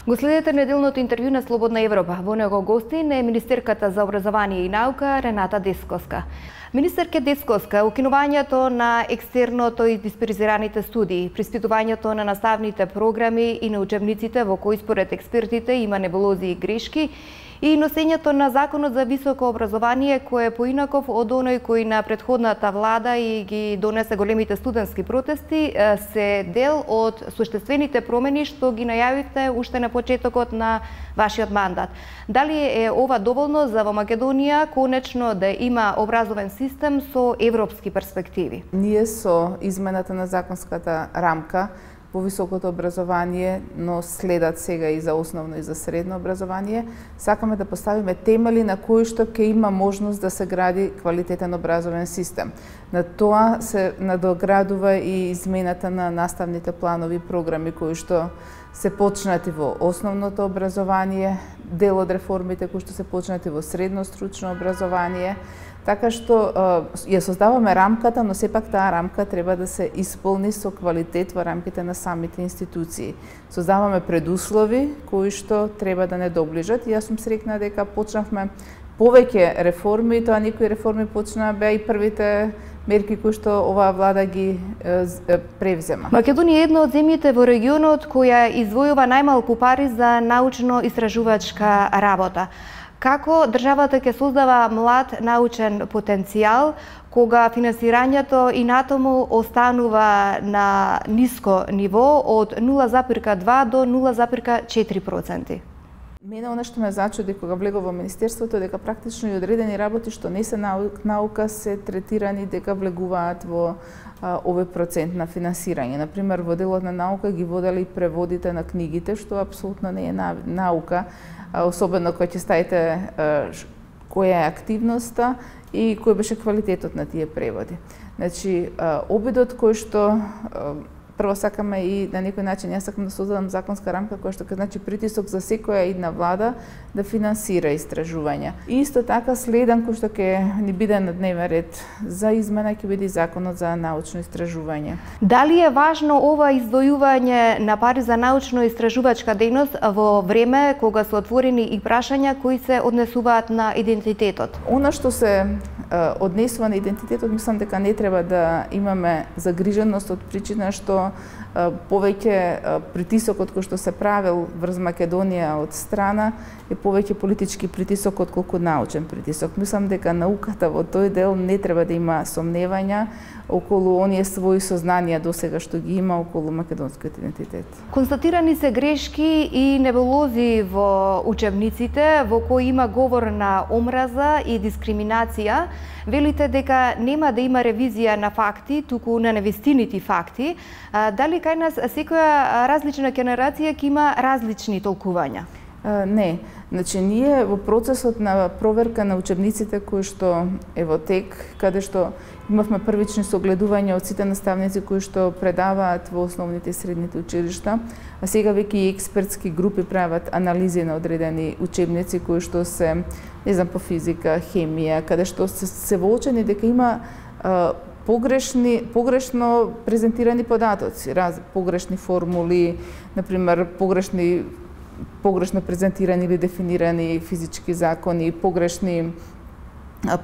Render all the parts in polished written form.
Го следете неделното интервју на Слободна Европа. Во него гостин е министерката за образование и наука Рената Десковска. Министерке Десковска, укинувањето на екстерното и дисперзираните студии, приспитувањето на наставните програми и на учебниците во кои според експертите има небулози и грешки, и носењето на Законот за високо образование, кој е поинаков од оној кој на претходната влада и ги донесе големите студентски протести, се дел од суштествените промени што ги најавивте уште на почетокот на вашиот мандат. Дали е ова доволно за во Македонија конечно да има образовен систем со европски перспективи? Ние со измената на законската рамка во високото образование, но следат сега и за основно и за средно образование, сакаме да поставиме темели на кои што ќе има можност да се гради квалитетен образовен систем. На тоа се надоградува и измената на наставните планови и програми кои што се почнати во основното образование, дел од реформите кои што се почнати во средно стручно образование. Така што ја создаваме рамката, но сепак таа рамка треба да се исполни со квалитет во рамките на самите институции. Создаваме предуслови кои што треба да не доближат. И јас сум среќна дека почнавме повеќе реформи, тоа некои реформи почнаа беа и првите мерки кои што оваа влада ги превзема. Македонија е една од земјите во регионот која издвојува најмалку пари за научно-истражувачка работа. Како државата ќе создава млад научен потенцијал кога финансирањето и натаму останува на ниско ниво од 0,2 до 0,4%? Мене она што ме зачуди кога влегов во Министерството дека практично и одредени работи што не се наука се третирани дека влегуваат во овој процент на финансирање. Например, во делот на наука ги водели преводите на книгите, што апсолутно не е наука, особено кога ќе ставите која е активноста и кој беше квалитетот на тие преводи. Значи, обидот кој што прво сакаме и на некој начин јас сакам да создадам законска рамка која што ќе значи притисок за секоја една влада да финансира истражувања. И исто така следен кој што ќе ни биде на дневен ред за измена ќе биде законот за научно истражување. Дали е важно ова издвојување на пари за научно-истражувачка дејност во време кога се отворени и прашања кои се однесуваат на идентитетот? Она што се однесува на идентитетот, мислам дека не треба да имаме загриженост од причина што повеќе притисокот кој што се правил врз Македонија од страна е повеќе политички притисок отколку научен притисок. Мислам дека науката во тој дел не треба да има сомневања околу оние своји сознанија досега што ги има околу македонскиот идентитет. Констатирани се грешки и небулози во учебниците во кои има говор на омраза и дискриминација. Велите дека нема да има ревизија на факти, туку на невистините факти. Дали кај нас секоја различна генерација ќе има различни толкувања? Не. Значи, ние во процесот на проверка на учебниците кои што е во тек, каде што имавме првични согледувања од сите наставници кои што предаваат во основните и средните училишта, а сега веќе и експертски групи прават анализи на одредени учебници кои што се, не знам, по физика, хемија, каде што се воочени дека има погрешно презентирани податоци, погрешни формули, например, погрешно презентирани или дефинирани физички закони, погрешни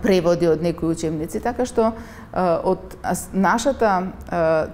преводи од некои учебници, така што од нашата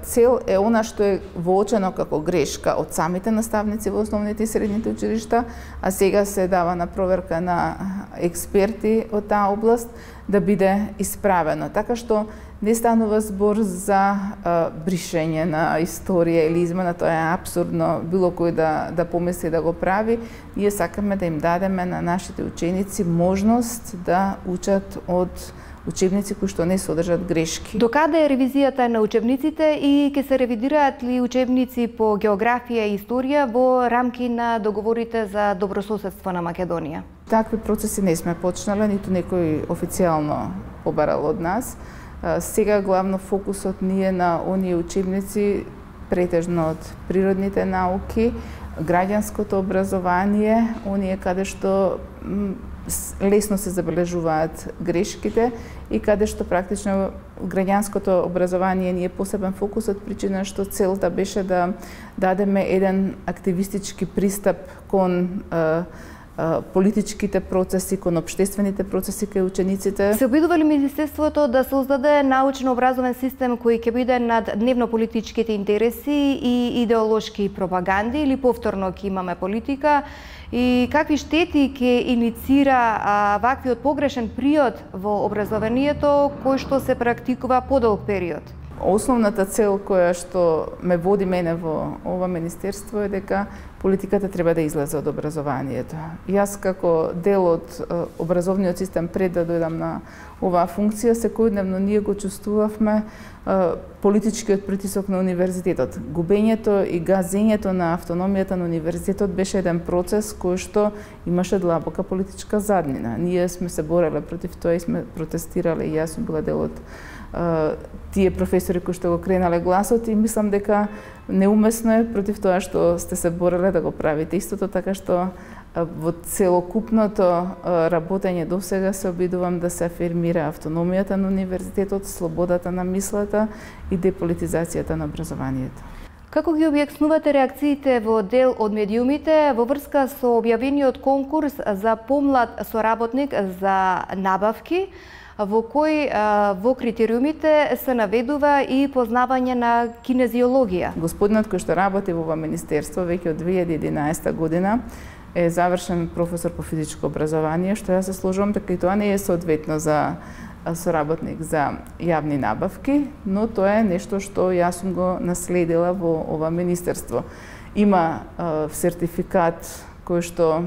цел е она што е воочено како грешка од самите наставници во основните и средните училишта, а сега се дава на проверка на експерти од таа област да биде исправено. Така што не станува збор за бришење на историја или измена, тоа е апсурдно било кој да помисли да го прави. Ние сакаме да им дадеме на нашите ученици можност да учат од учебници кои што не содржат грешки. Докаде е ревизијата на учебниците и ќе се ревидираат ли учебници по географија и историја во рамки на договорите за добрососедство на Македонија? Такви процеси не сме почнале, ниту некој официјално побарал од нас. Сега главно фокусот ни е на оние учебници претежно од природните науки, граѓанското образование, оние каде што лесно се забележуваат грешките и каде што практично граѓанското образование ни е посебен фокус од причина што целта беше да дадеме еден активистички пристап кон политичките процеси, кон општествените процеси кај учениците. Се обидува ли Министерството да создаде научно-образовен систем кој ќе биде над дневно-политичките интереси и идеолошки пропаганди, или повторно ќе имаме политика? И какви штети ќе иницира ваквиот погрешен приод во образованието кој што се практикува подолг период? Основната цел која што ме води мене во ова министерство е дека политиката треба да излезе од образованието. Јас како дел од образовниот систем пред да дојдам на оваа функција, секојдневно ние го чувствувавме политичкиот притисок на универзитетот. Губењето и газењето на автономијата на универзитетот беше еден процес кој што имаше длабока политичка заднина. Ние сме се бореле против тоа и сме протестирале, и јас сум била дел од тие професори кои што го кренале гласот, и мислам дека неумесно е против тоа што сте се бореле да го правите. Истото така што во целокупното работење досега се обидувам да се афирмира автономијата на универзитетот, слободата на мислата и деполитизацијата на образованието. Како ги објаснувате реакциите во дел од медиумите во врска со објавениот конкурс за помлад соработник за набавки, во кој во критериумите се наведува и познавање на кинезиологија? Господинот кој што работи во ова министерство веќе од 2011 година е завршен професор по физичко образование, што јас се сложувам дека и тоа не е соодветно за соработник за јавни набавки, но тоа е нешто што јас сум го наследила во ова министерство. Има сертификат кој што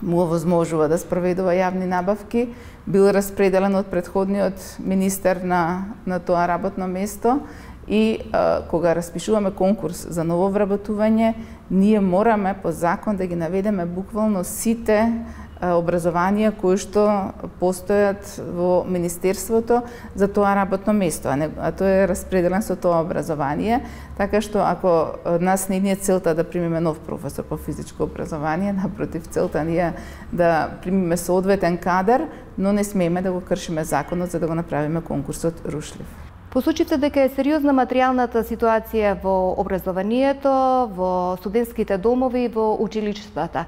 му овозможува да спроведува јавни набавки, бил распределен од претходниот министер на тоа работно место, и кога распишуваме конкурс за ново вработување, ние мораме по закон да ги наведеме буквално сите образованија кои што постојат во министерството за тоа работно место, а тоа е распределен со тоа образование, така што ако нас не ни е целта да примиме нов професор по физичко образование, напротив, целта ни е да примиме соодветен кадар, но не смееме да го кршиме законот за да го направиме конкурсот рушлив. Посочите дека е сериозна материјалната ситуација во образованието, во студентските домови, во училиштата.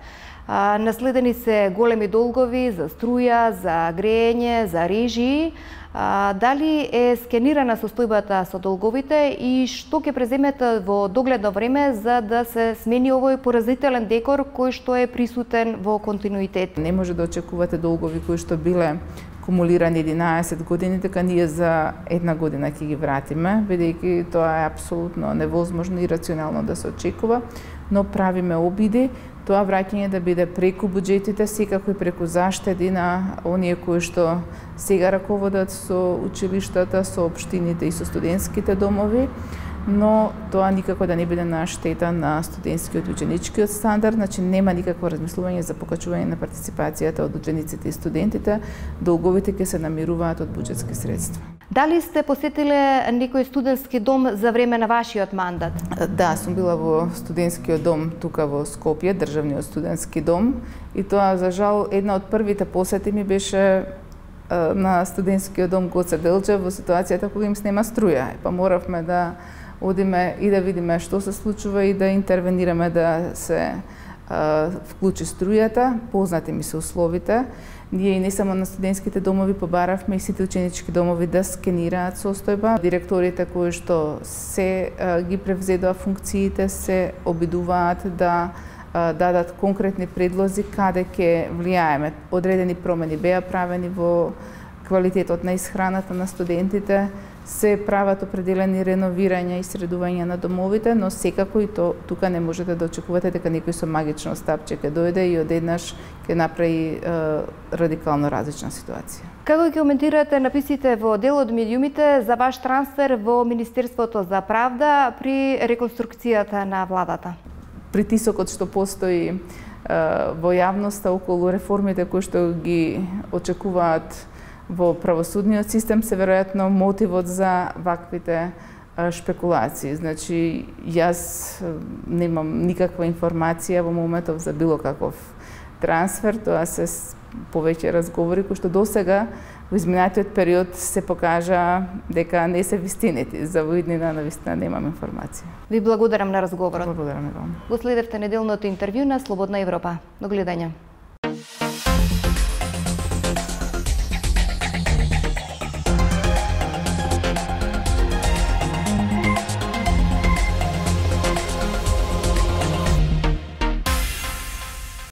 Наследени се големи долгови за струја, за грејење, за режии. Дали е скенирана состојбата со долговите и што ќе преземете во догледно време за да се смени овој поразителен декор кој што е присутен во континуитет? Не може да очекувате долгови кои што биле кумулирани 11 години, дека ние за една година ќе ги вратиме, бидејќи тоа е апсолутно невозможно и рационално да се очекува, но правиме обиди тоа враќање да биде преку буџетите, секако и преку заштеди на оние кои што сега раководат со училиштата, со општините и со студентските домови, но тоа никако да не биде на штета на студентскиот и ученичкиот стандард, значи нема никакво размислување за покачување на партиципацијата од учениците и студентите, долговите ќе се намируваат од буџетски средства. Дали сте посетиле некој студентски дом за време на вашиот мандат? Да, сум била во студентскиот дом тука во Скопје, државниот студентски дом, и тоа за жал една од првите посети ми беше на студентскиот дом Гоце Делчев во ситуацијата кога им снема струја, па моравме да одиме и да видиме што се случува и да интервенираме да се вклучи струјата. Познати ми се условите. Ние и не само на студентските домови побаравме и сите ученички домови да скенираат состојба. Директорите кои што се ги превзедоа функциите се обидуваат да дадат конкретни предлози каде ќе влијаеме. Одредени промени беа правени во квалитетот на исхраната на студентите, се прават определени реновирања и средувања на домовите, но секако и тука не можете да очекувате дека некој со магично стапче ќе дојде и одеднаш ќе направи радикално различна ситуација. Како ќе коментирате написите во дел од медиумите за ваш трансфер во Министерството за правда при реконструкцијата на владата? Притисокот што постои во јавноста околу реформите кои што ги очекуваат во правосудниот систем се веројатно мотивот за ваквите шпекулации. Значи, јас немам никаква информација во моментов за било каков трансфер, тоа се повеќе разговори кои што досега во изминатиот период се покажа дека не се вистините. За во иднина навистина немам информација. Ви благодарам на разговорот. Благодарам и вам. Го следевте неделното интервју на Слободна Европа. До гледање.